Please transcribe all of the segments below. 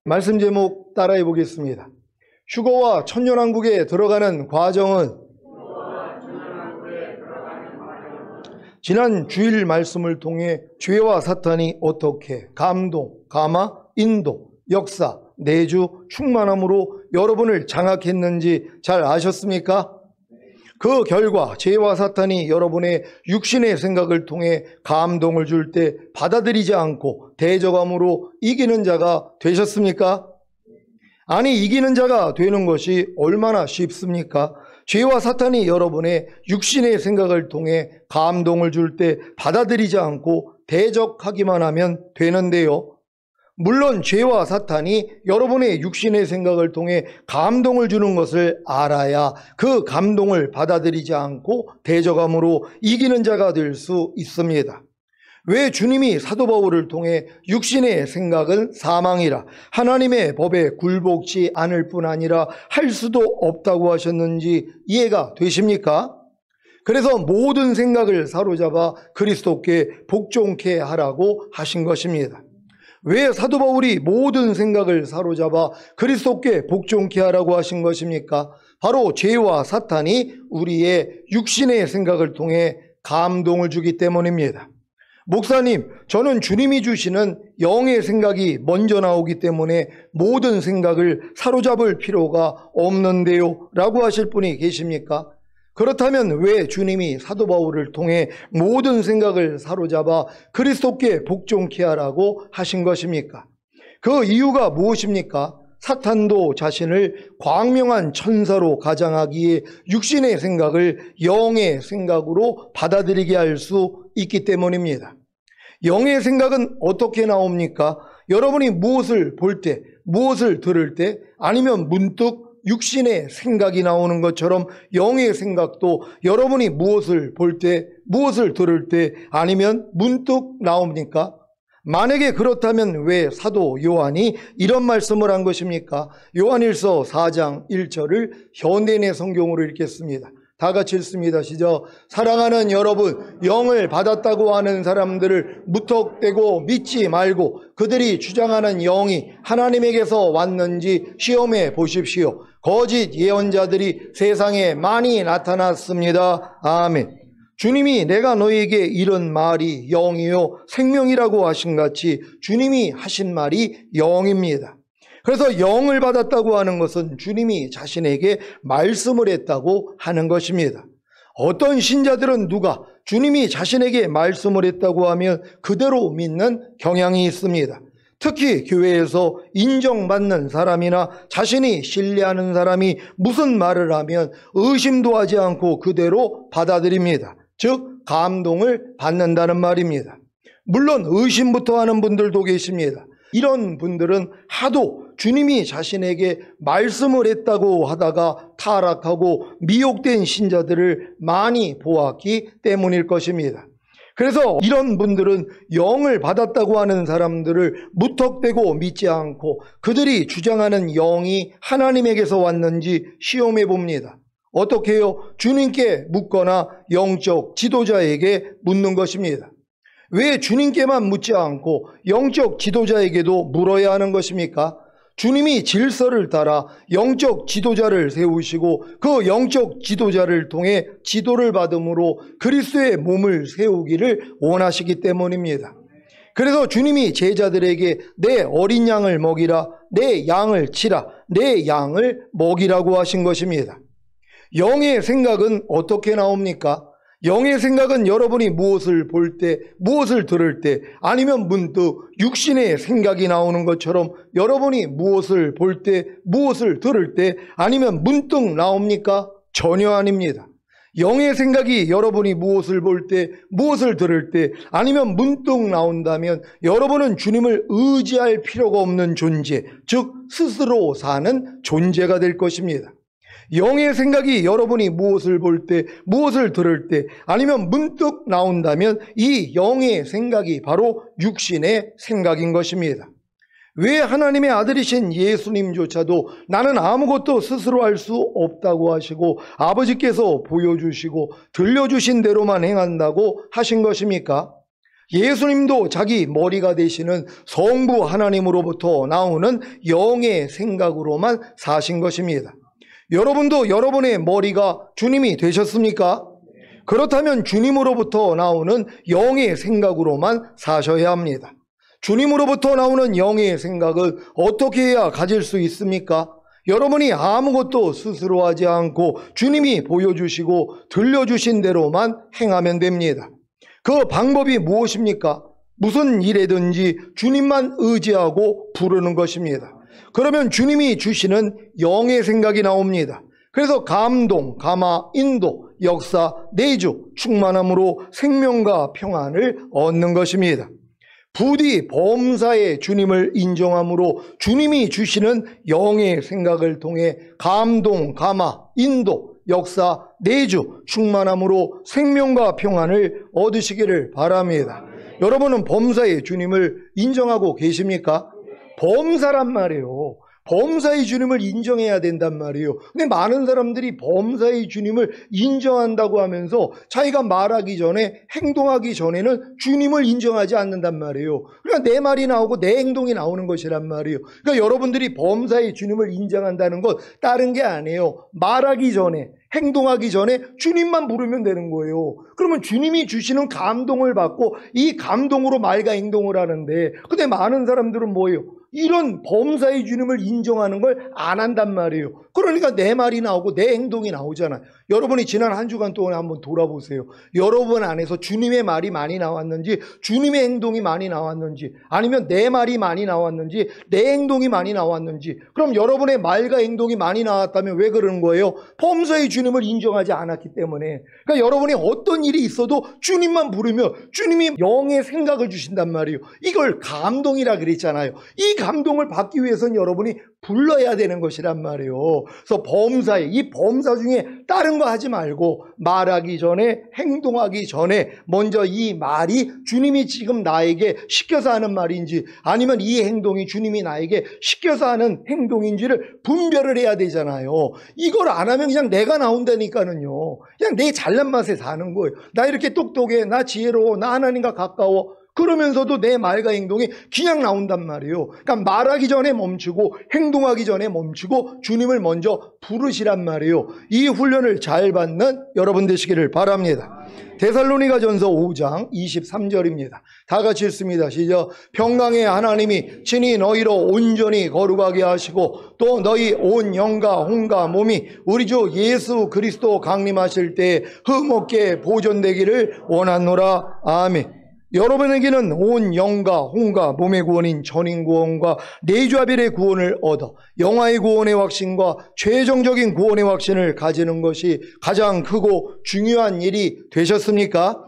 말씀 제목 따라해 보겠습니다. 휴거와 천년왕국에 들어가는 과정은 지난 주일 말씀을 통해 죄와 사탄이 어떻게 감동, 감화, 인도, 역사, 내주, 충만함으로 여러분을 장악했는지 잘 아셨습니까? 그 결과 죄와 사탄이 여러분의 육신의 생각을 통해 감동을 줄 때 받아들이지 않고 대적함으로 이기는 자가 되셨습니까? 아니, 이기는 자가 되는 것이 얼마나 쉽습니까? 죄와 사탄이 여러분의 육신의 생각을 통해 감동을 줄 때 받아들이지 않고 대적하기만 하면 되는데요. 물론 죄와 사탄이 여러분의 육신의 생각을 통해 감동을 주는 것을 알아야 그 감동을 받아들이지 않고 대적함으로 이기는 자가 될 수 있습니다. 왜 주님이 사도 바울을 통해 육신의 생각은 사망이라 하나님의 법에 굴복지 않을 뿐 아니라 할 수도 없다고 하셨는지 이해가 되십니까? 그래서 모든 생각을 사로잡아 그리스도께 복종케 하라고 하신 것입니다. 왜 사도 바울이 모든 생각을 사로잡아 그리스도께 복종케 하라고 하신 것입니까? 바로 죄와 사탄이 우리의 육신의 생각을 통해 감동을 주기 때문입니다. 목사님, 저는 주님이 주시는 영의 생각이 먼저 나오기 때문에 모든 생각을 사로잡을 필요가 없는데요 라고 하실 분이 계십니까? 그렇다면 왜 주님이 사도 바울을 통해 모든 생각을 사로잡아 그리스도께 복종케 하라고 하신 것입니까? 그 이유가 무엇입니까? 사탄도 자신을 광명한 천사로 가장하기에 육신의 생각을 영의 생각으로 받아들이게 할 수 있기 때문입니다. 영의 생각은 어떻게 나옵니까? 여러분이 무엇을 볼 때, 무엇을 들을 때, 아니면 문득 육신의 생각이 나오는 것처럼 영의 생각도 여러분이 무엇을 볼 때, 무엇을 들을 때, 아니면 문득 나옵니까? 만약에 그렇다면 왜 사도 요한이 이런 말씀을 한 것입니까? 요한일서 4장 1절을 현대인의 성경으로 읽겠습니다. 다 같이 읽습니다. 시작. 사랑하는 여러분, 영을 받았다고 하는 사람들을 무턱대고 믿지 말고 그들이 주장하는 영이 하나님에게서 왔는지 시험해 보십시오. 거짓 예언자들이 세상에 많이 나타났습니다. 아멘. 주님이 내가 너에게 이런 말이 영이요 생명이라고 하신 같이 주님이 하신 말이 영입니다. 그래서 영을 받았다고 하는 것은 주님이 자신에게 말씀을 했다고 하는 것입니다. 어떤 신자들은 누가 주님이 자신에게 말씀을 했다고 하면 그대로 믿는 경향이 있습니다. 특히 교회에서 인정받는 사람이나 자신이 신뢰하는 사람이 무슨 말을 하면 의심도 하지 않고 그대로 받아들입니다. 즉 감동을 받는다는 말입니다. 물론 의심부터 하는 분들도 계십니다. 이런 분들은 하도 주님이 자신에게 말씀을 했다고 하다가 타락하고 미혹된 신자들을 많이 보았기 때문일 것입니다. 그래서 이런 분들은 영을 받았다고 하는 사람들을 무턱대고 믿지 않고 그들이 주장하는 영이 하나님에게서 왔는지 시험해 봅니다. 어떻게 해요? 주님께 묻거나 영적 지도자에게 묻는 것입니다. 왜 주님께만 묻지 않고 영적 지도자에게도 물어야 하는 것입니까? 주님이 질서를 따라 영적 지도자를 세우시고 그 영적 지도자를 통해 지도를 받음으로 그리스도의 몸을 세우기를 원하시기 때문입니다. 그래서 주님이 제자들에게 내 어린 양을 먹이라, 내 양을 치라, 내 양을 먹이라고 하신 것입니다. 영의 생각은 어떻게 나옵니까? 영의 생각은 여러분이 무엇을 볼 때, 무엇을 들을 때, 아니면 문득 육신의 생각이 나오는 것처럼 여러분이 무엇을 볼 때, 무엇을 들을 때, 아니면 문득 나옵니까? 전혀 아닙니다. 영의 생각이 여러분이 무엇을 볼 때, 무엇을 들을 때, 아니면 문득 나온다면 여러분은 주님을 의지할 필요가 없는 존재, 즉 스스로 사는 존재가 될 것입니다. 영의 생각이 여러분이 무엇을 볼 때, 무엇을 들을 때, 아니면 문득 나온다면 이 영의 생각이 바로 육신의 생각인 것입니다. 왜 하나님의 아들이신 예수님조차도 나는 아무것도 스스로 할 수 없다고 하시고 아버지께서 보여주시고 들려주신 대로만 행한다고 하신 것입니까? 예수님도 자기 머리가 되시는 성부 하나님으로부터 나오는 영의 생각으로만 사신 것입니다. 여러분도 여러분의 머리가 주님이 되셨습니까? 그렇다면 주님으로부터 나오는 영의 생각으로만 사셔야 합니다. 주님으로부터 나오는 영의 생각을 어떻게 해야 가질 수 있습니까? 여러분이 아무것도 스스로 하지 않고 주님이 보여주시고 들려주신 대로만 행하면 됩니다. 그 방법이 무엇입니까? 무슨 일에든지 주님만 의지하고 부르는 것입니다. 그러면 주님이 주시는 영의 생각이 나옵니다. 그래서 감동, 감화, 인도, 역사, 내주, 충만함으로 생명과 평안을 얻는 것입니다. 부디 범사의 주님을 인정함으로 주님이 주시는 영의 생각을 통해 감동, 감화, 인도, 역사, 내주, 충만함으로 생명과 평안을 얻으시기를 바랍니다. 여러분은 범사의 주님을 인정하고 계십니까? 범사란 말이에요. 범사의 주님을 인정해야 된단 말이에요. 근데 많은 사람들이 범사의 주님을 인정한다고 하면서 자기가 말하기 전에 행동하기 전에는 주님을 인정하지 않는단 말이에요. 그러니까 내 말이 나오고 내 행동이 나오는 것이란 말이에요. 그러니까 여러분들이 범사의 주님을 인정한다는 건 다른 게 아니에요. 말하기 전에, 행동하기 전에 주님만 부르면 되는 거예요. 그러면 주님이 주시는 감동을 받고 이 감동으로 말과 행동을 하는데, 근데 많은 사람들은 뭐예요? 이런 범사의 주님을 인정하는 걸 안 한단 말이에요. 그러니까 내 말이 나오고 내 행동이 나오잖아요. 여러분이 지난 한 주간 동안 한번 돌아보세요. 여러분 안에서 주님의 말이 많이 나왔는지, 주님의 행동이 많이 나왔는지, 아니면 내 말이 많이 나왔는지, 내 행동이 많이 나왔는지. 그럼 여러분의 말과 행동이 많이 나왔다면 왜 그러는 거예요? 범사의 주님을 인정하지 않았기 때문에. 그러니까 여러분이 어떤 일이 있어도 주님만 부르면 주님이 영의 생각을 주신단 말이에요. 이걸 감동이라 그랬잖아요. 이 감동을 받기 위해서는 여러분이 불러야 되는 것이란 말이에요. 그래서 범사에, 이 범사 중에 다른 거 하지 말고 말하기 전에, 행동하기 전에 먼저 이 말이 주님이 지금 나에게 시켜서 하는 말인지, 아니면 이 행동이 주님이 나에게 시켜서 하는 행동인지를 분별을 해야 되잖아요. 이걸 안 하면 그냥 내가 나온다니까는요. 그냥 내 잘난 맛에 사는 거예요. 나 이렇게 똑똑해, 나 지혜로워, 나 하나님과 가까워, 그러면서도 내 말과 행동이 그냥 나온단 말이에요. 그러니까 말하기 전에 멈추고 행동하기 전에 멈추고 주님을 먼저 부르시란 말이에요. 이 훈련을 잘 받는 여러분 되시기를 바랍니다. 데살로니가전서 5장 23절입니다. 다 같이 읽습니다. 시작. 평강의 하나님이 친히 너희로 온전히 거룩하게 하시고 또 너희 온 영과 혼과 몸이 우리 주 예수 그리스도 강림하실 때 흠없게 보존되기를 원하노라. 아멘. 여러분에게는 온 영과 혼과 몸의 구원인 전인 구원과 내주아벨의 구원을 얻어 영화의 구원의 확신과 최종적인 구원의 확신을 가지는 것이 가장 크고 중요한 일이 되셨습니까?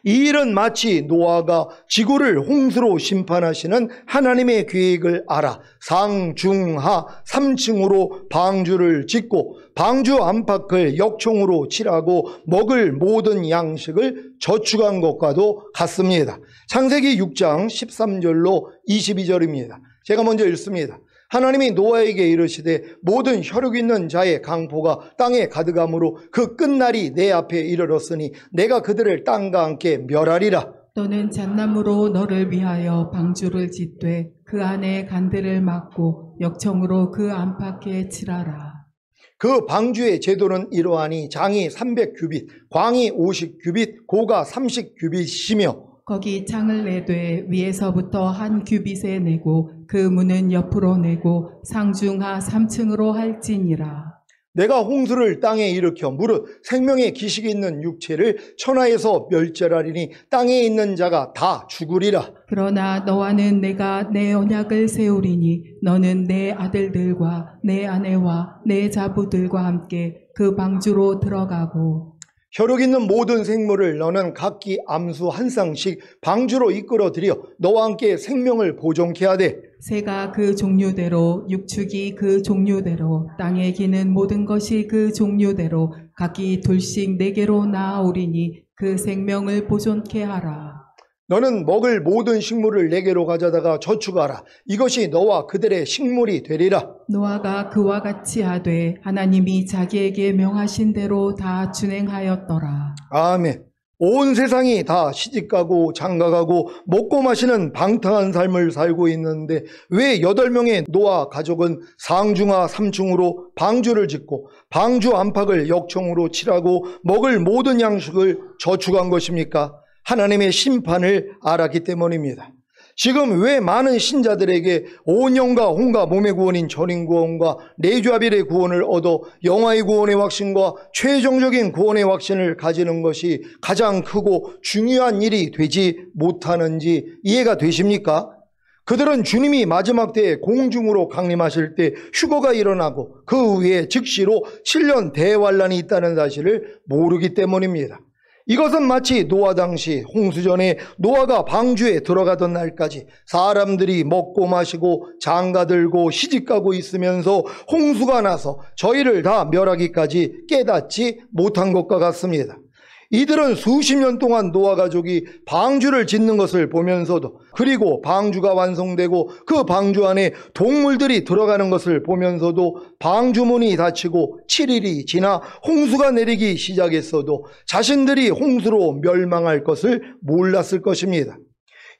이 일은 마치 노아가 지구를 홍수로 심판하시는 하나님의 계획을 알아 상중하 3층으로 방주를 짓고 방주 안팎을 역청으로 칠하고 먹을 모든 양식을 저축한 것과도 같습니다. 창세기 6장 13절로 22절입니다. 제가 먼저 읽습니다. 하나님이 노아에게 이르시되 모든 혈육 있는 자의 강포가 땅에 가득함으로 그 끝날이 내 앞에 이르렀으니 내가 그들을 땅과 함께 멸하리라. 너는 잣나무로 너를 위하여 방주를 짓되 그 안에 간들을 막고 역청으로 그 안팎에 칠하라. 그 방주의 제도는 이러하니 장이 300규빗, 광이 50규빗, 고가 30규빗이며 거기 창을 내되 위에서부터 한 규빗에 내고 그 문은 옆으로 내고 상중하 3층으로 할지니라. 내가 홍수를 땅에 일으켜 무릇 생명의 기식이 있는 육체를 천하에서 멸절하리니 땅에 있는 자가 다 죽으리라. 그러나 너와는 내가 내 언약을 세우리니 너는 내 아들들과 내 아내와 내 자부들과 함께 그 방주로 들어가고 혈육 있는 모든 생물을 너는 각기 암수 한 쌍씩 방주로 이끌어 들여 너와 함께 생명을 보존케 하되 새가 그 종류대로 육축이 그 종류대로 땅에 기는 모든 것이 그 종류대로 각기 둘씩 네개로 나아오리니 그 생명을 보존케 하라. 너는 먹을 모든 식물을 네개로 가져다가 저축하라. 이것이 너와 그들의 식물이 되리라. 노아가 그와 같이 하되 하나님이 자기에게 명하신 대로 다 준행하였더라. 아멘. 온 세상이 다 시집가고 장가가고 먹고 마시는 방탕한 삶을 살고 있는데 왜 8명의 노아 가족은 상중하 3층으로 방주를 짓고 방주 안팎을 역청으로 칠하고 먹을 모든 양식을 저축한 것입니까? 하나님의 심판을 알았기 때문입니다. 지금 왜 많은 신자들에게 온영과 혼과 몸의 구원인 전인구원과 내주아벨의 구원을 얻어 영화의 구원의 확신과 최종적인 구원의 확신을 가지는 것이 가장 크고 중요한 일이 되지 못하는지 이해가 되십니까? 그들은 주님이 마지막 때에 공중으로 강림하실 때 휴거가 일어나고 그 후에 즉시로 7년 대환란이 있다는 사실을 모르기 때문입니다. 이것은 마치 노아 당시 홍수전에 노아가 방주에 들어가던 날까지 사람들이 먹고 마시고 장가들고 시집가고 있으면서 홍수가 나서 저희를 다 멸하기까지 깨닫지 못한 것과 같습니다. 이들은 수십 년 동안 노아 가족이 방주를 짓는 것을 보면서도 그리고 방주가 완성되고 그 방주 안에 동물들이 들어가는 것을 보면서도 방주문이 닫히고 7일이 지나 홍수가 내리기 시작했어도 자신들이 홍수로 멸망할 것을 몰랐을 것입니다.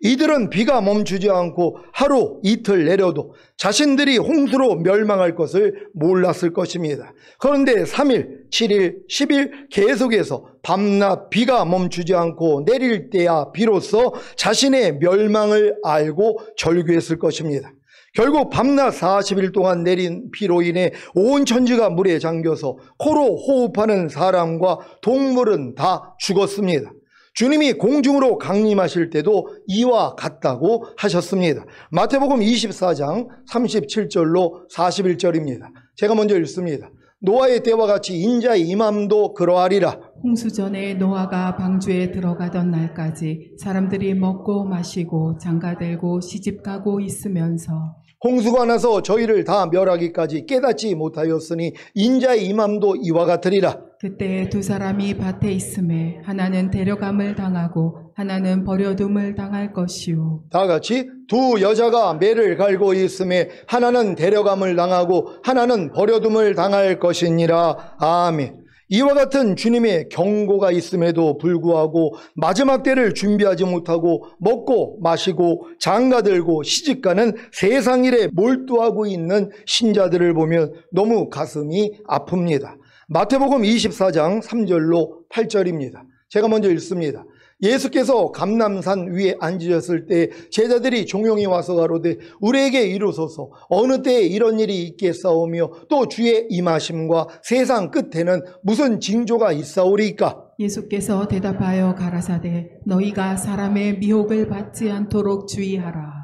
이들은 비가 멈추지 않고 하루 이틀 내려도 자신들이 홍수로 멸망할 것을 몰랐을 것입니다. 그런데 3일, 7일, 10일 계속해서 밤낮 비가 멈추지 않고 내릴 때야 비로소 자신의 멸망을 알고 절규했을 것입니다. 결국 밤낮 40일 동안 내린 비로 인해 온 천지가 물에 잠겨서 코로 호흡하는 사람과 동물은 다 죽었습니다. 주님이 공중으로 강림하실 때도 이와 같다고 하셨습니다. 마태복음 24장 37절로 41절입니다. 제가 먼저 읽습니다. 노아의 때와 같이 인자의 임함도 그러하리라. 홍수전에 노아가 방주에 들어가던 날까지 사람들이 먹고 마시고 장가들고 시집가고 있으면서 홍수가 나서 저희를 다 멸하기까지 깨닫지 못하였으니 인자의 임함도 이와 같으리라. 그때 두 사람이 밭에 있음에 하나는 데려감을 당하고 하나는 버려둠을 당할 것이요. 다 같이 두 여자가 매를 갈고 있음에 하나는 데려감을 당하고 하나는 버려둠을 당할 것이니라. 아멘. 이와 같은 주님의 경고가 있음에도 불구하고 마지막 때를 준비하지 못하고 먹고 마시고 장가들고 시집가는 세상 일에 몰두하고 있는 신자들을 보면 너무 가슴이 아픕니다. 마태복음 24장 3절로 8절입니다. 제가 먼저 읽습니다. 예수께서 감람산 위에 앉으셨을 때 제자들이 종용이 와서 가로되 우리에게 이루소서 어느 때에 이런 일이 있겠사오며 또 주의 임하심과 세상 끝에는 무슨 징조가 있사오리까? 예수께서 대답하여 가라사대 너희가 사람의 미혹을 받지 않도록 주의하라.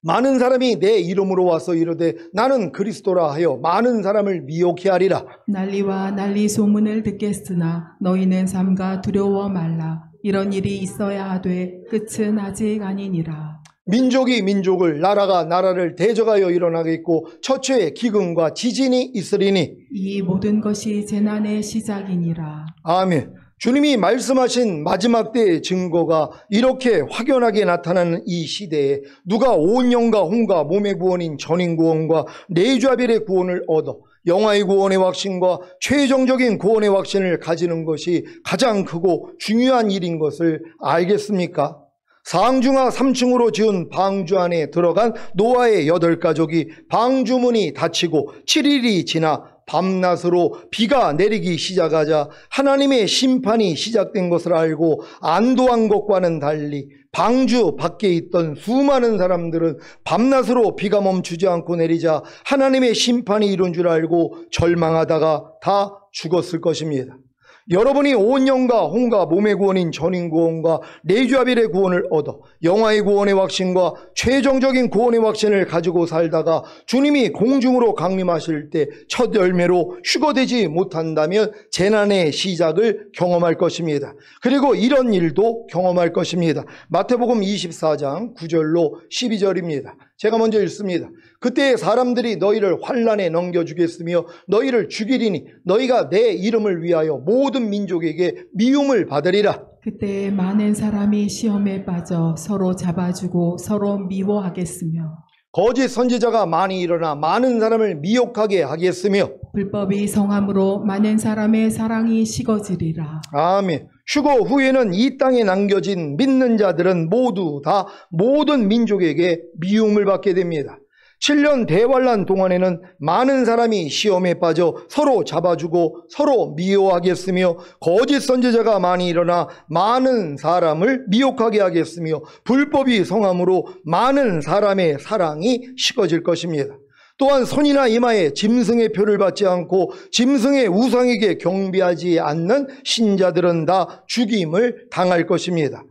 많은 사람이 내 이름으로 와서 이르되 나는 그리스도라 하여 많은 사람을 미혹해 하리라. 난리와 난리 소문을 듣겠으나 너희는 삼가 두려워 말라. 이런 일이 있어야 하되 끝은 아직 아니니라. 민족이 민족을 나라가 나라를 대적하여 일어나겠고 처처에 기근과 지진이 있으리니 이 모든 것이 재난의 시작이니라. 아멘. 주님이 말씀하신 마지막 때의 증거가 이렇게 확연하게 나타나는 이 시대에 누가 온 영과 혼과 몸의 구원인 전인구원과 내주아벨의 구원을 얻어 영화의 구원의 확신과 최종적인 구원의 확신을 가지는 것이 가장 크고 중요한 일인 것을 알겠습니까? 상중하 3층으로 지은 방주 안에 들어간 노아의 8가족이 방주문이 닫히고 7일이 지나 밤낮으로 비가 내리기 시작하자 하나님의 심판이 시작된 것을 알고 안도한 것과는 달리 방주 밖에 있던 수많은 사람들은 밤낮으로 비가 멈추지 않고 내리자 하나님의 심판이 이룬 줄 알고 절망하다가 다 죽었을 것입니다. 여러분이 온 영과 혼과 몸의 구원인 전인구원과 내주아벨의 구원을 얻어 영화의 구원의 확신과 최종적인 구원의 확신을 가지고 살다가 주님이 공중으로 강림하실 때 첫 열매로 휴거되지 못한다면 재난의 시작을 경험할 것입니다. 그리고 이런 일도 경험할 것입니다. 마태복음 24장 9절로 12절입니다. 제가 먼저 읽습니다. 그때 사람들이 너희를 환난에 넘겨주겠으며 너희를 죽이리니 너희가 내 이름을 위하여 모든 민족에게 미움을 받으리라. 그때 많은 사람이 시험에 빠져 서로 잡아주고 서로 미워하겠으며 거짓 선지자가 많이 일어나 많은 사람을 미혹하게 하겠으며 불법이 성함으로 많은 사람의 사랑이 식어지리라. 아멘. 휴거 후에는 이 땅에 남겨진 믿는 자들은 모두 다 모든 민족에게 미움을 받게 됩니다. 7년 대환란 동안에는 많은 사람이 시험에 빠져 서로 잡아주고 서로 미워하겠으며 거짓 선지자가 많이 일어나 많은 사람을 미혹하게 하겠으며 불법이 성함으로 많은 사람의 사랑이 식어질 것입니다. 또한 손이나 이마에 짐승의 표를 받지 않고 짐승의 우상에게 경배하지 않는 신자들은 다 죽임을 당할 것입니다.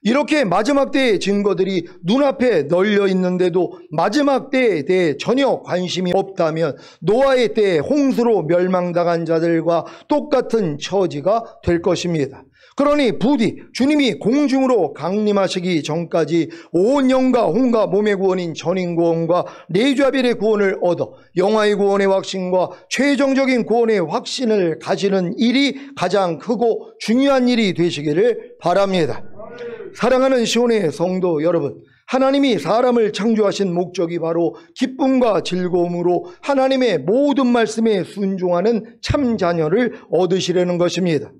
이렇게 마지막 때의 증거들이 눈앞에 널려 있는데도 마지막 때에 대해 전혀 관심이 없다면 노아의 때에 홍수로 멸망당한 자들과 똑같은 처지가 될 것입니다. 그러니 부디 주님이 공중으로 강림하시기 전까지 온 영과 혼과 몸의 구원인 전인구원과 내주아벨의 구원을 얻어 영화의 구원의 확신과 최종적인 구원의 확신을 가지는 일이 가장 크고 중요한 일이 되시기를 바랍니다. 사랑하는 시온의 성도 여러분, 하나님이 사람을 창조하신 목적이 바로 기쁨과 즐거움으로 하나님의 모든 말씀에 순종하는 참 자녀를 얻으시려는 것입니다.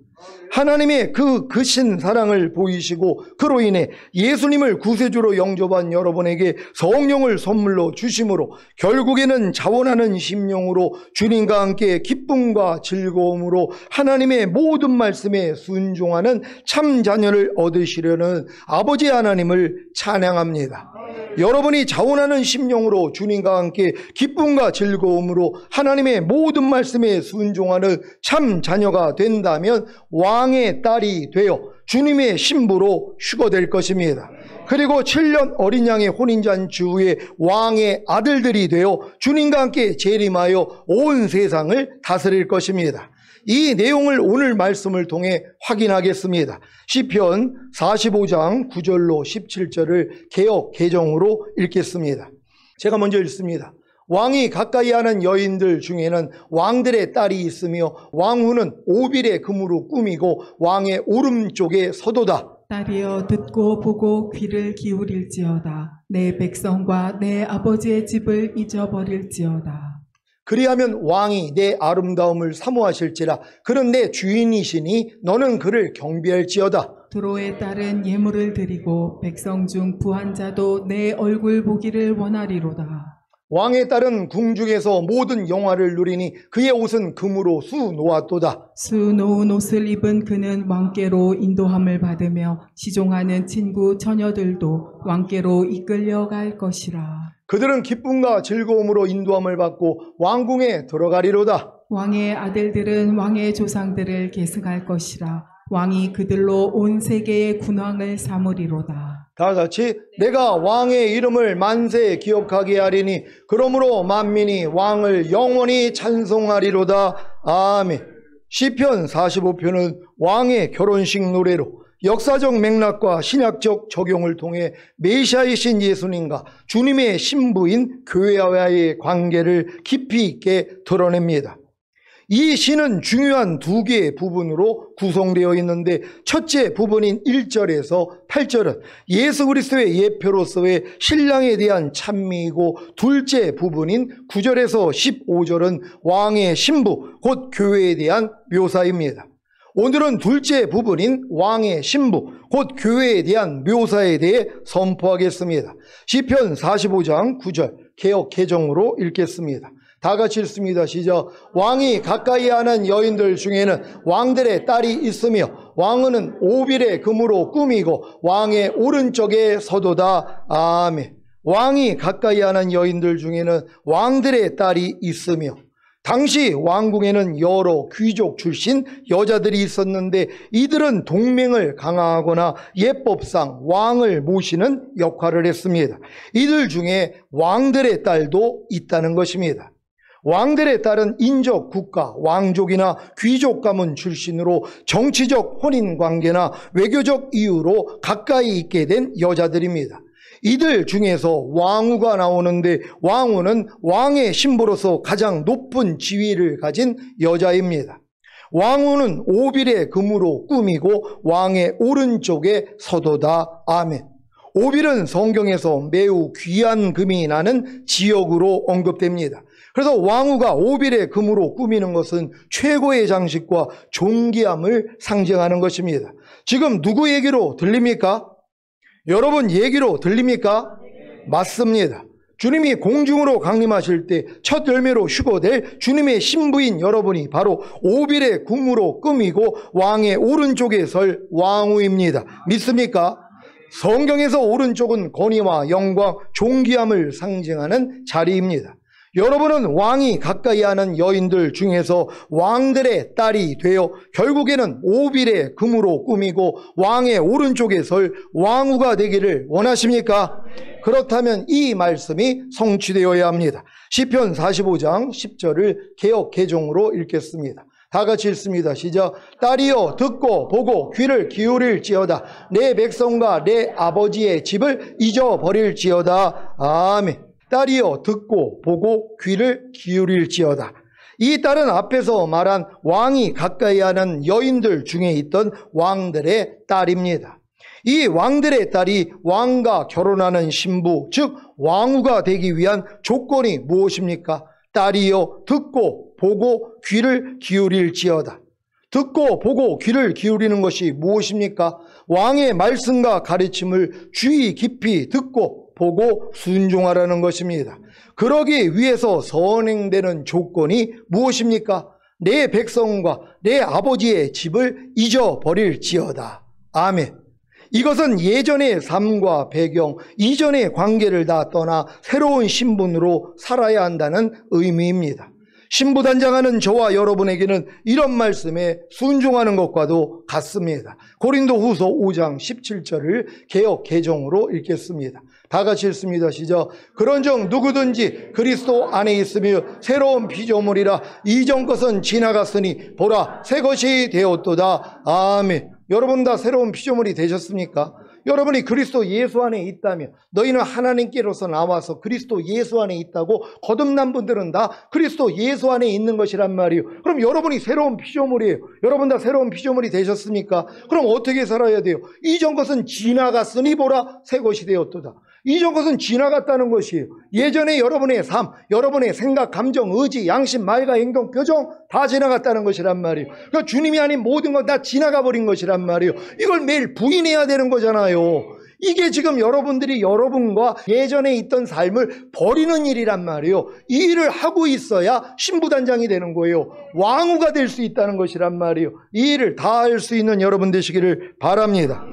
하나님의 그 크신 사랑을 보이시고 그로 인해 예수님을 구세주로 영접한 여러분에게 성령을 선물로 주심으로 결국에는 자원하는 심령으로 주님과 함께 기쁨과 즐거움으로 하나님의 모든 말씀에 순종하는 참 자녀를 얻으시려는 아버지 하나님을 찬양합니다. 여러분이 자원하는 심령으로 주님과 함께 기쁨과 즐거움으로 하나님의 모든 말씀에 순종하는 참 자녀가 된다면 왕의 딸이 되어 주님의 신부로 휴거될 것입니다. 그리고 7년 어린 양의 혼인잔치 후에 왕의 아들들이 되어 주님과 함께 재림하여 온 세상을 다스릴 것입니다. 이 내용을 오늘 말씀을 통해 확인하겠습니다. 시편 45장 9절로 17절을 개역 개정으로 읽겠습니다. 제가 먼저 읽습니다. 왕이 가까이 하는 여인들 중에는 왕들의 딸이 있으며 왕후는 오빌의 금으로 꾸미고 왕의 오른쪽에 서도다. 딸이여 듣고 보고 귀를 기울일지어다. 내 백성과 내 아버지의 집을 잊어버릴지어다. 그리하면 왕이 내 아름다움을 사모하실지라. 그는 내 주인이시니 너는 그를 경배할지어다. 두로의 딸은 예물을 드리고 백성 중 부한 자도 내 얼굴 보기를 원하리로다. 왕의 딸은 궁중에서 모든 영화를 누리니 그의 옷은 금으로 수 놓았도다. 수 놓은 옷을 입은 그는 왕께로 인도함을 받으며 시종하는 친구 처녀들도 왕께로 이끌려갈 것이라. 그들은 기쁨과 즐거움으로 인도함을 받고 왕궁에 들어가리로다. 왕의 아들들은 왕의 조상들을 계승할 것이라. 왕이 그들로 온 세계의 군왕을 삼으리로다. 다 같이 내가 왕의 이름을 만세 기억하게 하리니 그러므로 만민이 왕을 영원히 찬송하리로다. 아멘. 시편 45편은 왕의 결혼식 노래로 역사적 맥락과 신약적 적용을 통해 메시아이신 예수님과 주님의 신부인 교회와의 관계를 깊이 있게 드러냅니다. 이 시는 중요한 두 개의 부분으로 구성되어 있는데 첫째 부분인 1절에서 8절은 예수 그리스도의 예표로서의 신랑에 대한 찬미이고 둘째 부분인 9절에서 15절은 왕의 신부 곧 교회에 대한 묘사입니다. 오늘은 둘째 부분인 왕의 신부 곧 교회에 대한 묘사에 대해 선포하겠습니다. 시편 45장 9절 개역 개정으로 읽겠습니다. 다 같이 읽습니다. 시작. 왕이 가까이 하는 여인들 중에는 왕들의 딸이 있으며 왕은 오빌의 금으로 꾸미고 왕의 오른쪽에 서도다. 아멘. 왕이 가까이 하는 여인들 중에는 왕들의 딸이 있으며 당시 왕궁에는 여러 귀족 출신 여자들이 있었는데 이들은 동맹을 강화하거나 예법상 왕을 모시는 역할을 했습니다. 이들 중에 왕들의 딸도 있다는 것입니다. 왕들의 딸은 인적 국가, 왕족이나 귀족 가문 출신으로 정치적 혼인관계나 외교적 이유로 가까이 있게 된 여자들입니다. 이들 중에서 왕후가 나오는데 왕후는 왕의 신부로서 가장 높은 지위를 가진 여자입니다. 왕후는 오빌의 금으로 꾸미고 왕의 오른쪽에 서도다. 아멘. 오빌은 성경에서 매우 귀한 금이 나는 지역으로 언급됩니다. 그래서 왕후가 오빌의 금으로 꾸미는 것은 최고의 장식과 존귀함을 상징하는 것입니다. 지금 누구 얘기로 들립니까? 여러분 얘기로 들립니까? 맞습니다. 주님이 공중으로 강림하실 때 첫 열매로 휴거될 주님의 신부인 여러분이 바로 오빌의 금으로 꾸미고 왕의 오른쪽에 설 왕후입니다. 믿습니까? 성경에서 오른쪽은 권위와 영광, 존귀함을 상징하는 자리입니다. 여러분은 왕이 가까이 하는 여인들 중에서 왕들의 딸이 되어 결국에는 오빌의 금으로 꾸미고 왕의 오른쪽에 설 왕후가 되기를 원하십니까? 그렇다면 이 말씀이 성취되어야 합니다. 시편 45장 10절을 개역 개정으로 읽겠습니다. 다 같이 읽습니다. 시작. 딸이여 듣고 보고 귀를 기울일지어다. 내 백성과 내 아버지의 집을 잊어버릴지어다. 아멘. 딸이여 듣고 보고 귀를 기울일지어다. 이 딸은 앞에서 말한 왕이 가까이 하는 여인들 중에 있던 왕들의 딸입니다. 이 왕들의 딸이 왕과 결혼하는 신부, 즉 왕후가 되기 위한 조건이 무엇입니까? 딸이여 듣고 보고 귀를 기울일지어다. 듣고 보고 귀를 기울이는 것이 무엇입니까? 왕의 말씀과 가르침을 주의 깊이 듣고 보고 순종하라는 것입니다. 그러기 위해서 선행되는 조건이 무엇입니까? 내 백성과 내 아버지의 집을 잊어버릴지어다. 아멘. 이것은 예전의 삶과 배경, 이전의 관계를 다 떠나 새로운 신분으로 살아야 한다는 의미입니다. 신부단장하는 저와 여러분에게는 이런 말씀에 순종하는 것과도 같습니다. 고린도후서 5장 17절을 개역 개정으로 읽겠습니다. 다 같이 읽습니다. 시작. 그런즉 누구든지 그리스도 안에 있으며 새로운 피조물이라 이전 것은 지나갔으니 보라 새 것이 되었도다. 아멘. 여러분 다 새로운 피조물이 되셨습니까? 여러분이 그리스도 예수 안에 있다면 너희는 하나님께로서 나와서 그리스도 예수 안에 있다고 거듭난 분들은 다 그리스도 예수 안에 있는 것이란 말이에요. 그럼 여러분이 새로운 피조물이에요. 여러분 다 새로운 피조물이 되셨습니까? 그럼 어떻게 살아야 돼요? 이전 것은 지나갔으니 보라 새 것이 되었도다. 이전 것은 지나갔다는 것이에요. 예전에 여러분의 삶, 여러분의 생각, 감정, 의지, 양심, 말과 행동, 표정 다 지나갔다는 것이란 말이에요. 그러니까 주님이 아닌 모든 건 다 지나가 버린 것이란 말이에요. 이걸 매일 부인해야 되는 거잖아요. 이게 지금 여러분들이 여러분과 예전에 있던 삶을 버리는 일이란 말이에요. 이 일을 하고 있어야 신부단장이 되는 거예요. 왕후가 될 수 있다는 것이란 말이에요. 이 일을 다 할 수 있는 여러분 되시기를 바랍니다.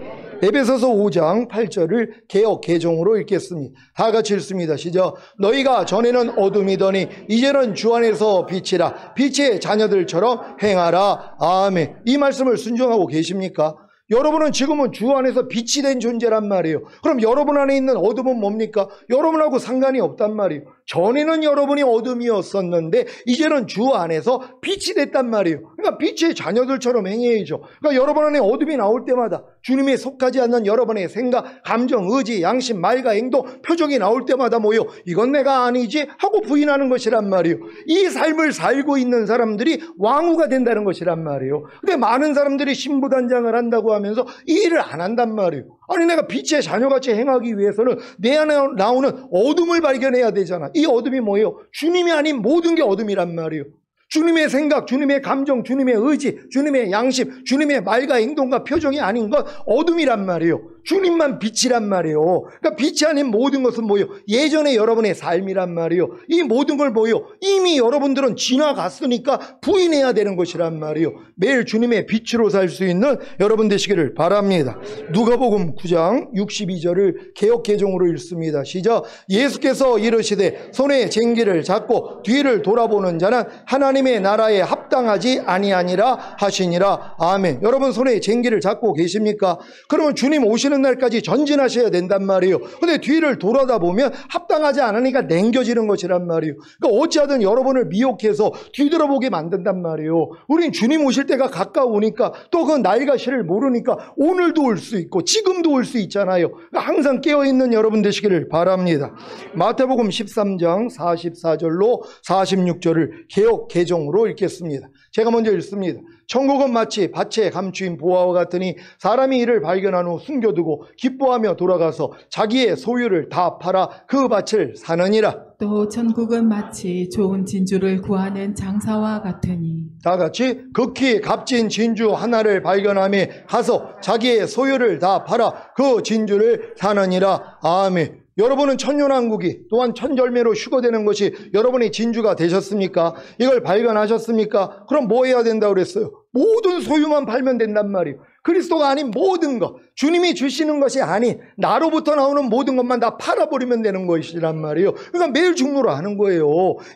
에베소서 5장 8절을 개역 개정으로 읽겠습니다. 다 같이 읽습니다. 시작. 너희가 전에는 어둠이더니 이제는 주 안에서 빛이라. 빛의 자녀들처럼 행하라. 아멘. 이 말씀을 순종하고 계십니까? 여러분은 지금은 주 안에서 빛이 된 존재란 말이에요. 그럼 여러분 안에 있는 어둠은 뭡니까? 여러분하고 상관이 없단 말이에요. 전에는 여러분이 어둠이었었는데 이제는 주 안에서 빛이 됐단 말이에요. 그러니까 빛의 자녀들처럼 행해야죠. 그러니까 여러분 안에 어둠이 나올 때마다 주님에 속하지 않는 여러분의 생각, 감정, 의지, 양심, 말과 행동, 표정이 나올 때마다 뭐요? 이건 내가 아니지 하고 부인하는 것이란 말이에요. 이 삶을 살고 있는 사람들이 왕후가 된다는 것이란 말이에요. 근데 많은 사람들이 신부단장을 한다고 하면서 이 일을 안 한단 말이에요. 아니 내가 빛의 자녀같이 행하기 위해서는 내 안에 나오는 어둠을 발견해야 되잖아. 이 어둠이 뭐예요? 주님이 아닌 모든 게 어둠이란 말이에요. 주님의 생각, 주님의 감정, 주님의 의지, 주님의 양심, 주님의 말과 행동과 표정이 아닌 건 어둠이란 말이에요. 주님만 빛이란 말이에요. 그러니까 빛이 아닌 모든 것은 뭐예요? 예전에 여러분의 삶이란 말이에요. 이 모든 걸 뭐예요? 이미 여러분들은 지나갔으니까 부인해야 되는 것이란 말이에요. 매일 주님의 빛으로 살 수 있는 여러분 되시기를 바랍니다. 누가복음 9장 62절을 개역 개정으로 읽습니다. 시작. 예수께서 이르시되 손에 쟁기를 잡고 뒤를 돌아보는 자는 하나님의 나라에 합당하지 아니하니라 하시니라. 아멘. 여러분 손에 쟁기를 잡고 계십니까? 그러면 주님 오시는 날까지 전진하셔야 된단 말이에요. 근데 뒤를 돌아다 보면 합당하지 않으니까 냉겨지는 것이란 말이에요. 그러니까 어찌하든 여러분을 미혹해서 뒤돌아보게 만든단 말이에요. 우린 주님 오실 때가 가까우니까 또 그 날과 시를 모르니까 오늘도 올 수 있고 지금도 올 수 있잖아요. 그러니까 항상 깨어있는 여러분 되시기를 바랍니다. 마태복음 13장 44절로 46절을 개역 개정으로 읽겠습니다. 제가 먼저 읽습니다. 천국은 마치 밭에 감추인 보화와 같으니 사람이 이를 발견한 후 숨겨두고 거두고 기뻐하며 돌아가서 자기의 소유를 다 팔아 그 밭을 사느니라. 또 천국은 마치 좋은 진주를 구하는 장사와 같으니 다 같이 극히 값진 진주 하나를 발견하며 가서 자기의 소유를 다 팔아 그 진주를 사느니라. 아멘. 여러분은 천년왕국이 또한 천절매로 휴거되는 것이 여러분의 진주가 되셨습니까? 이걸 발견하셨습니까? 그럼 뭐 해야 된다고 그랬어요? 모든 소유만 팔면 된단 말이에요. 그리스도가 아닌 모든 것, 주님이 주시는 것이 아닌 나로부터 나오는 모든 것만 다 팔아버리면 되는 것이란 말이에요. 그러니까 매일 중노를 하는 거예요.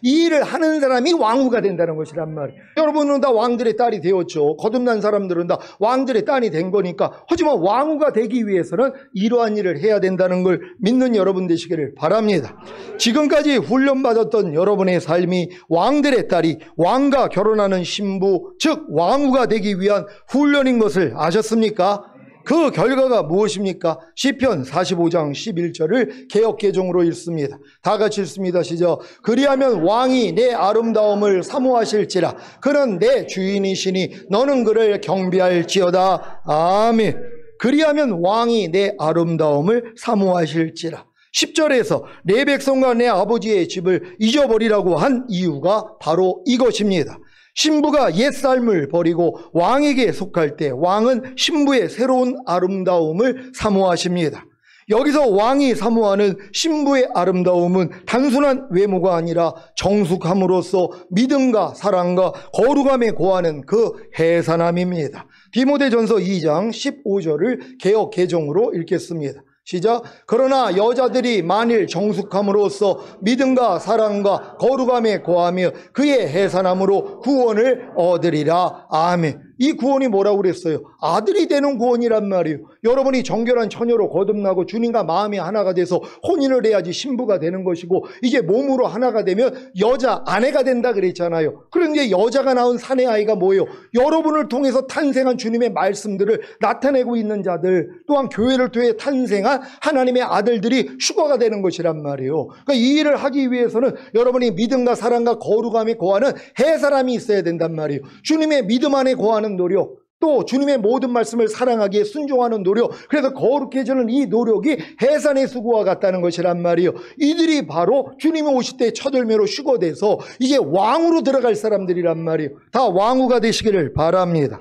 이 일을 하는 사람이 왕후가 된다는 것이란 말이에요. 여러분은 다 왕들의 딸이 되었죠. 거듭난 사람들은 다 왕들의 딸이 된 거니까. 하지만 왕후가 되기 위해서는 이러한 일을 해야 된다는 걸 믿는 여러분 되시기를 바랍니다. 지금까지 훈련받았던 여러분의 삶이 왕들의 딸이 왕과 결혼하는 신부, 즉 왕후가 되기 위한 훈련인 것을 아셨습니까? 그 결과가 무엇입니까? 시편 45장 11절을 개역개정으로 읽습니다. 다 같이 읽습니다. 시작. 그리하면 왕이 내 아름다움을 사모하실지라. 그는 내 주인이시니 너는 그를 경배할지어다. 아멘. 그리하면 왕이 내 아름다움을 사모하실지라. 10절에서 내 백성과 내 아버지의 집을 잊어버리라고 한 이유가 바로 이것입니다. 신부가 옛삶을 버리고 왕에게 속할 때 왕은 신부의 새로운 아름다움을 사모하십니다. 여기서 왕이 사모하는 신부의 아름다움은 단순한 외모가 아니라 정숙함으로써 믿음과 사랑과 거룩함에 고하는 그 해산함입니다. 디모데전서 2장 15절을 개역 개정으로 읽겠습니다. 시작. 그러나 여자들이 만일 정숙함으로써 믿음과 사랑과 거룩함에 고하며 그의 해산함으로 구원을 얻으리라. 아멘. 이 구원이 뭐라고 그랬어요? 아들이 되는 구원이란 말이에요. 여러분이 정결한 처녀로 거듭나고 주님과 마음이 하나가 돼서 혼인을 해야지 신부가 되는 것이고, 이제 몸으로 하나가 되면 여자 아내가 된다 그랬잖아요. 그런데 여자가 낳은 사내 아이가 뭐예요? 여러분을 통해서 탄생한 주님의 말씀들을 나타내고 있는 자들, 또한 교회를 통해 탄생한 하나님의 아들들이 휴거가 되는 것이란 말이에요. 그러니까 이 일을 하기 위해서는 여러분이 믿음과 사랑과 거룩함에 고하는 해사람이 있어야 된단 말이에요. 주님의 믿음 안에 고하는 노력, 또 주님의 모든 말씀을 사랑하기에 순종하는 노력, 그래서 거룩해지는 이 노력이 해산의 수고와 같다는 것이란 말이에요. 이들이 바로 주님이 오실 때 첫 열매로 휴거돼서 이제 왕으로 들어갈 사람들이란 말이에요. 다 왕후가 되시기를 바랍니다.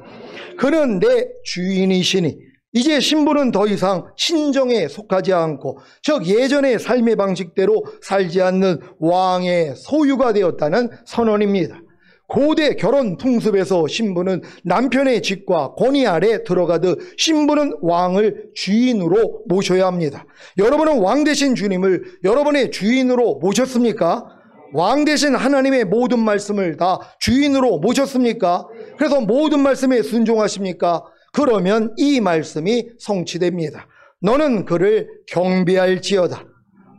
그는 내 주인이시니, 이제 신부는 더 이상 신정에 속하지 않고, 즉 예전의 삶의 방식대로 살지 않는 왕의 소유가 되었다는 선언입니다. 고대 결혼 풍습에서 신부는 남편의 직과 권위 아래 들어가듯 신부는 왕을 주인으로 모셔야 합니다. 여러분은 왕 되신 주님을 여러분의 주인으로 모셨습니까? 왕 되신 하나님의 모든 말씀을 다 주인으로 모셨습니까? 그래서 모든 말씀에 순종하십니까? 그러면 이 말씀이 성취됩니다. 너는 그를 경배할지어다.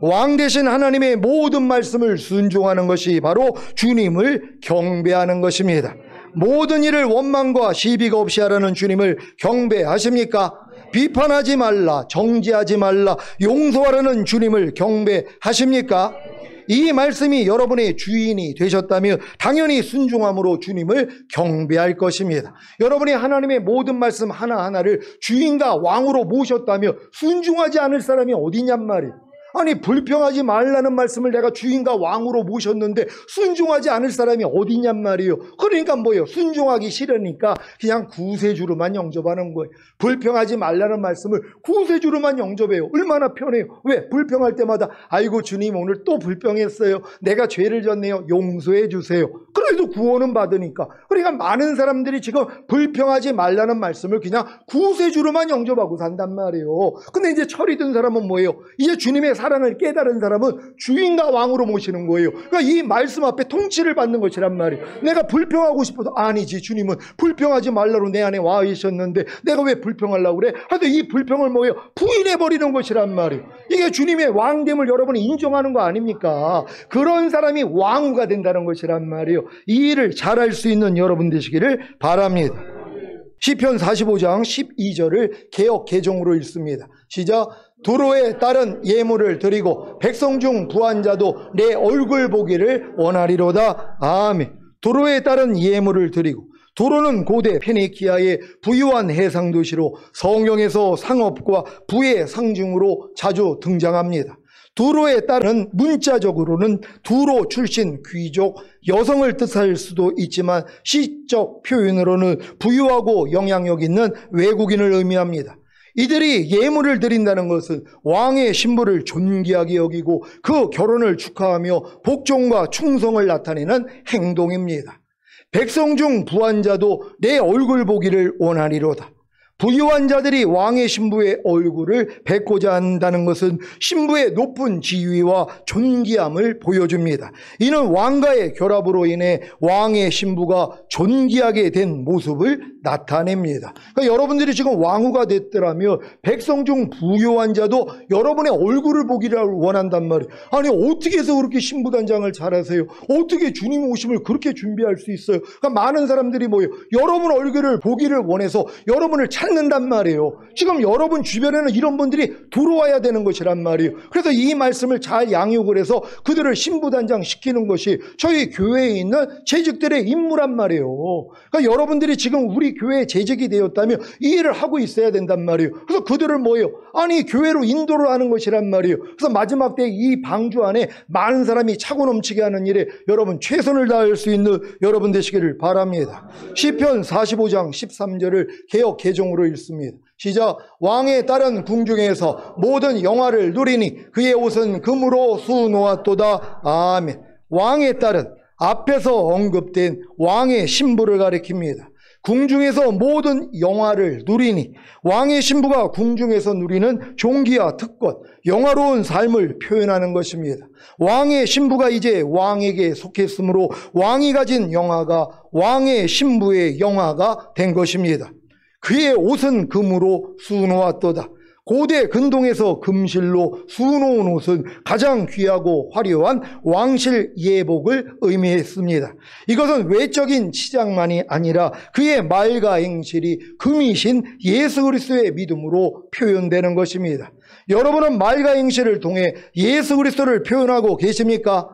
왕 되신 하나님의 모든 말씀을 순종하는 것이 바로 주님을 경배하는 것입니다. 모든 일을 원망과 시비가 없이 하라는 주님을 경배하십니까? 비판하지 말라, 정죄하지 말라, 용서하라는 주님을 경배하십니까? 이 말씀이 여러분의 주인이 되셨다면 당연히 순종함으로 주님을 경배할 것입니다. 여러분이 하나님의 모든 말씀 하나하나를 주인과 왕으로 모셨다면 순종하지 않을 사람이 어디냔 말이에요. 아니, 불평하지 말라는 말씀을 내가 주인과 왕으로 모셨는데 순종하지 않을 사람이 어디냔 말이에요. 그러니까 뭐예요? 순종하기 싫으니까 그냥 구세주로만 영접하는 거예요. 불평하지 말라는 말씀을 구세주로만 영접해요. 얼마나 편해요. 왜? 불평할 때마다 아이고 주님 오늘 또 불평했어요. 내가 죄를 졌네요. 용서해 주세요. 그래도 구원은 받으니까. 그러니까 많은 사람들이 지금 불평하지 말라는 말씀을 그냥 구세주로만 영접하고 산단 말이에요. 근데 이제 철이 든 사람은 뭐예요? 이제 주님의 사랑을 깨달은 사람은 주인과 왕으로 모시는 거예요. 그러니까 이 말씀 앞에 통치를 받는 것이란 말이에요. 내가 불평하고 싶어도 아니지, 주님은 불평하지 말라고 내 안에 와 계셨는데 내가 왜 불평하려고 그래? 하여튼 이 불평을 뭐예요? 부인해버리는 것이란 말이에요. 이게 주님의 왕됨을 여러분이 인정하는 거 아닙니까? 그런 사람이 왕후가 된다는 것이란 말이에요. 이 일을 잘할 수 있는 여러분 되시기를 바랍니다. 시편 45장 12절을 개역 개정으로 읽습니다. 시작. 두로에 따른 예물을 드리고 백성 중 부한 자도 내 얼굴 보기를 원하리로다. 아멘. 두로에 따른 예물을 드리고, 두로는 고대 페니키아의 부유한 해상 도시로 성경에서 상업과 부의 상징으로 자주 등장합니다. 두로에 따른 문자적으로는 두로 출신 귀족 여성을 뜻할 수도 있지만 시적 표현으로는 부유하고 영향력 있는 외국인을 의미합니다. 이들이 예물을 드린다는 것은 왕의 신부를 존귀하게 여기고 그 결혼을 축하하며 복종과 충성을 나타내는 행동입니다. 백성 중 부한 자도 내 얼굴 보기를 원하리로다. 부유한 자들이 왕의 신부의 얼굴을 뵙고자 한다는 것은 신부의 높은 지위와 존귀함을 보여줍니다. 이는 왕과의 결합으로 인해 왕의 신부가 존귀하게 된 모습을 나타냅니다. 그러니까 여러분들이 지금 왕후가 됐더라면 백성 중 부유한 자도 여러분의 얼굴을 보기를 원한단 말이에요. 아니 어떻게 해서 그렇게 신부단장을 잘하세요? 어떻게 주님 오심을 그렇게 준비할 수 있어요? 그러니까 많은 사람들이 뭐예요? 여러분 얼굴을 보기를 원해서 여러분을 찾는단 말이에요. 지금 여러분 주변에는 이런 분들이 들어와야 되는 것이란 말이에요. 그래서 이 말씀을 잘 양육을 해서 그들을 신부단장 시키는 것이 저희 교회에 있는 재직들의 임무란 말이에요. 그러니까 여러분들이 지금 우리 교회에 재직이 되었다면 이 일을 하고 있어야 된단 말이에요. 그래서 그들을 뭐예요? 아니 교회로 인도를 하는 것이란 말이에요. 그래서 마지막 때 이 방주 안에 많은 사람이 차고 넘치게 하는 일에 여러분 최선을 다할 수 있는 여러분 되시기를 바랍니다. 시편 45장 13절을 개역 개정으로 읽습니다. 시작. 왕의 딸은 궁중에서 모든 영화를 누리니 그의 옷은 금으로 수놓았도다. 아멘. 왕의 딸은 앞에서 언급된 왕의 신부를 가리킵니다. 궁중에서 모든 영화를 누리니 왕의 신부가 궁중에서 누리는 존귀와 특권, 영화로운 삶을 표현하는 것입니다. 왕의 신부가 이제 왕에게 속했으므로 왕이 가진 영화가 왕의 신부의 영화가 된 것입니다. 그의 옷은 금으로 수놓았도다. 고대 근동에서 금실로 수놓은 옷은 가장 귀하고 화려한 왕실 예복을 의미했습니다. 이것은 외적인 치장만이 아니라 그의 말과 행실이 금이신 예수 그리스도의 믿음으로 표현되는 것입니다. 여러분은 말과 행실을 통해 예수 그리스도를 표현하고 계십니까?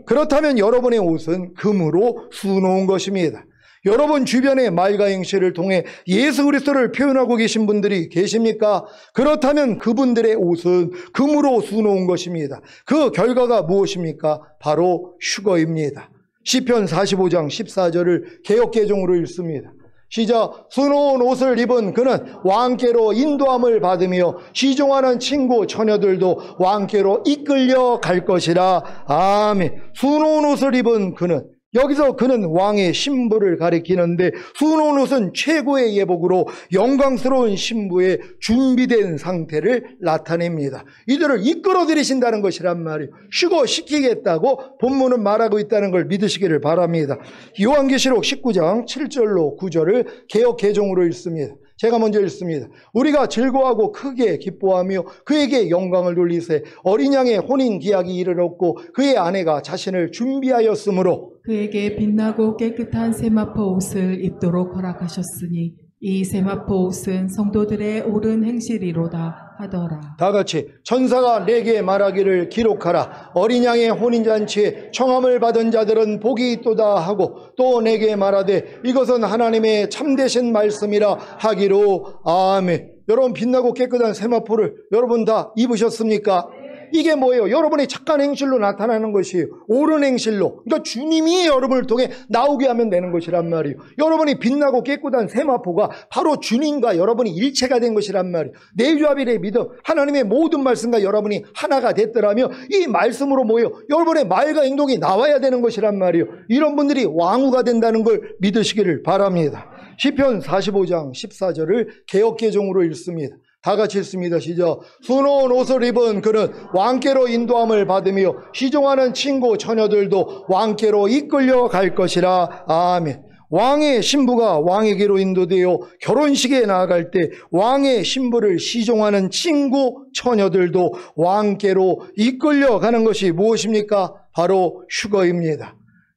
그렇다면 여러분의 옷은 금으로 수놓은 것입니다. 여러분 주변의 말과 행실을 통해 예수 그리스도를 표현하고 계신 분들이 계십니까? 그렇다면 그분들의 옷은 금으로 수놓은 것입니다. 그 결과가 무엇입니까? 바로 휴거입니다. 시편 45장 14절을 개역개정으로 읽습니다. 시작. 수놓은 옷을 입은 그는 왕께로 인도함을 받으며 시종하는 친구 처녀들도 왕께로 이끌려 갈 것이라. 아멘. 수놓은 옷을 입은 그는, 여기서 그는 왕의 신부를 가리키는데 수놓은 옷은 최고의 예복으로 영광스러운 신부의 준비된 상태를 나타냅니다. 이들을 이끌어들이신다는 것이란 말이에요. 휴거시키겠다고 본문은 말하고 있다는 걸 믿으시기를 바랍니다. 요한계시록 19장 7절로 9절을 개역 개정으로 읽습니다. 제가 먼저 읽습니다. 우리가 즐거워하고 크게 기뻐하며 그에게 영광을 돌리세 어린 양의 혼인 기약이 이르렀고 그의 아내가 자신을 준비하였으므로 그에게 빛나고 깨끗한 세마포 옷을 입도록 허락하셨으니 이 세마포 옷은 성도들의 옳은 행실이로다 하더라. 다 같이 천사가 내게 말하기를 기록하라. 어린 양의 혼인잔치에 청함을 받은 자들은 복이 있도다 하고 또 내게 말하되 이것은 하나님의 참되신 말씀이라 하기로. 아멘. 여러분 빛나고 깨끗한 세마포를 여러분 다 입으셨습니까? 이게 뭐예요? 여러분의 착한 행실로 나타나는 것이에요. 옳은 행실로. 그러니까 주님이 여러분을 통해 나오게 하면 되는 것이란 말이에요. 여러분이 빛나고 깨끗한 세마포가 바로 주님과 여러분이 일체가 된 것이란 말이에요. 내주합일의 믿음, 하나님의 모든 말씀과 여러분이 하나가 됐더라면 이 말씀으로 뭐예요? 여러분의 말과 행동이 나와야 되는 것이란 말이에요. 이런 분들이 왕후가 된다는 걸 믿으시기를 바랍니다. 시편 45장 14절을 개역개정으로 읽습니다. 다 같이 읽습니다. 시작. 수놓은 옷을 입은 그는 왕께로 인도함을 받으며 시종하는 친구 처녀들도 왕께로 이끌려 갈 것이라. 아멘. 왕의 신부가 왕에게로 인도되어 결혼식에 나아갈 때 왕의 신부를 시종하는 친구 처녀들도 왕께로 이끌려 가는 것이 무엇입니까? 바로 휴거입니다.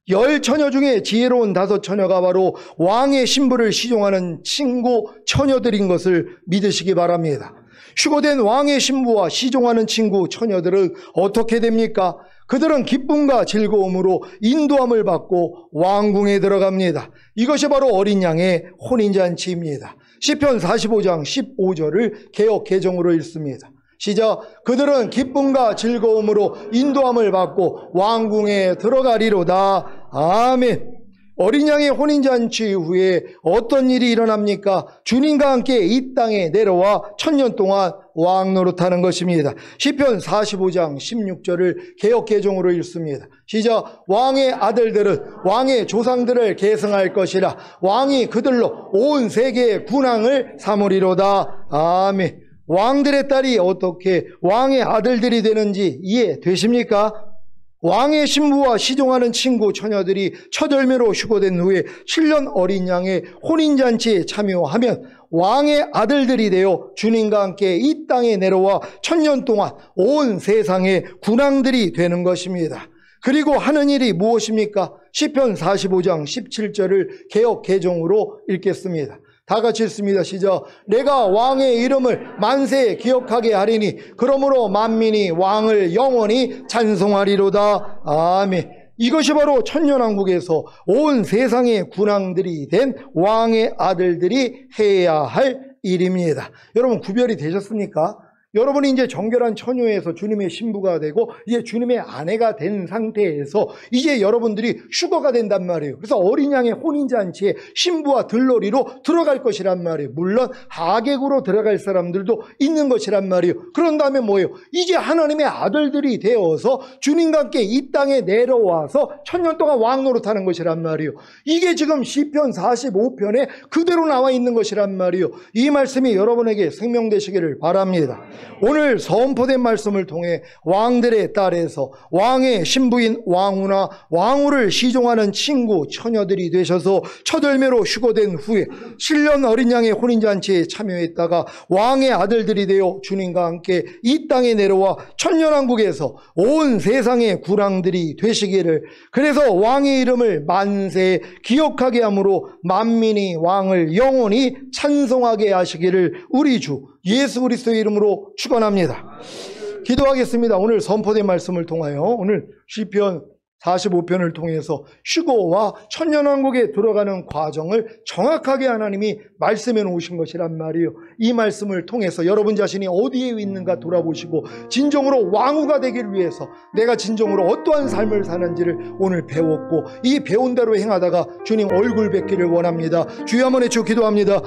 10처녀 중에 지혜로운 5처녀가 바로 왕의 신부를 시종하는 친구 처녀들인 것을 믿으시기 바랍니다. 휴거된 왕의 신부와 시종하는 친구 처녀들은 어떻게 됩니까? 그들은 기쁨과 즐거움으로 인도함을 받고 왕궁에 들어갑니다. 이것이 바로 어린 양의 혼인잔치입니다. 시편 45장 15절을 개역 개정으로 읽습니다. 시작. 그들은 기쁨과 즐거움으로 인도함을 받고 왕궁에 들어가리로다. 아멘. 어린 양의 혼인잔치 후에 어떤 일이 일어납니까? 주님과 함께 이 땅에 내려와 1000년 동안 왕 노릇하는 것입니다. 시편 45장 16절을 개역 개정으로 읽습니다. 시작. 왕의 아들들은 왕의 조상들을 계승할 것이라. 왕이 그들로 온 세계의 군왕을 삼으리로다. 아멘. 왕들의 딸이 어떻게 왕의 아들들이 되는지 이해되십니까? 왕의 신부와 시종하는 친구 처녀들이 첫 열매로 휴거된 후에 7년 어린 양의 혼인잔치에 참여하면 왕의 아들들이 되어 주님과 함께 이 땅에 내려와 1000년 동안 온 세상의 군왕들이 되는 것입니다. 그리고 하는 일이 무엇입니까? 시편 45장 17절을 개역 개정으로 읽겠습니다. 다 같이 읽습니다. 시작. 내가 왕의 이름을 만세에 기억하게 하리니 그러므로 만민이 왕을 영원히 찬송하리로다. 아멘. 이것이 바로 천년왕국에서 온 세상의 군왕들이 된 왕의 아들들이 해야 할 일입니다. 여러분 구별이 되셨습니까? 여러분이 이제 정결한 처녀에서 주님의 신부가 되고 이제 주님의 아내가 된 상태에서 이제 여러분들이 휴거가 된단 말이에요. 그래서 어린 양의 혼인잔치에 신부와 들러리로 들어갈 것이란 말이에요. 물론 하객으로 들어갈 사람들도 있는 것이란 말이에요. 그런 다음에 뭐예요? 이제 하나님의 아들들이 되어서 주님과 함께 이 땅에 내려와서 1000년 동안 왕 노릇하는 것이란 말이에요. 이게 지금 시편 45편에 그대로 나와 있는 것이란 말이에요. 이 말씀이 여러분에게 생명되시기를 바랍니다. 오늘 선포된 말씀을 통해 왕들의 딸에서 왕의 신부인 왕후나 왕후를 시종하는 친구 처녀들이 되셔서 첫 열매로 휴거된 후에 7년 어린 양의 혼인잔치에 참여했다가 왕의 아들들이 되어 주님과 함께 이 땅에 내려와 천년왕국에서 온 세상의 군왕들이 되시기를, 그래서 왕의 이름을 만세에 기억하게 함으로 만민이 왕을 영원히 찬송하게 하시기를 우리 주 예수 그리스도의 이름으로 축원합니다. 기도하겠습니다. 오늘 선포된 말씀을 통하여 오늘 시편 45편을 통해서 휴거와 천년왕국에 들어가는 과정을 정확하게 하나님이 말씀해 놓으신 것이란 말이에요. 이 말씀을 통해서 여러분 자신이 어디에 있는가 돌아보시고 진정으로 왕후가 되기를 위해서 내가 진정으로 어떠한 삶을 사는지를 오늘 배웠고 이 배운 대로 행하다가 주님 얼굴 뵙기를 원합니다. 주여 한번 외쳐 기도합니다.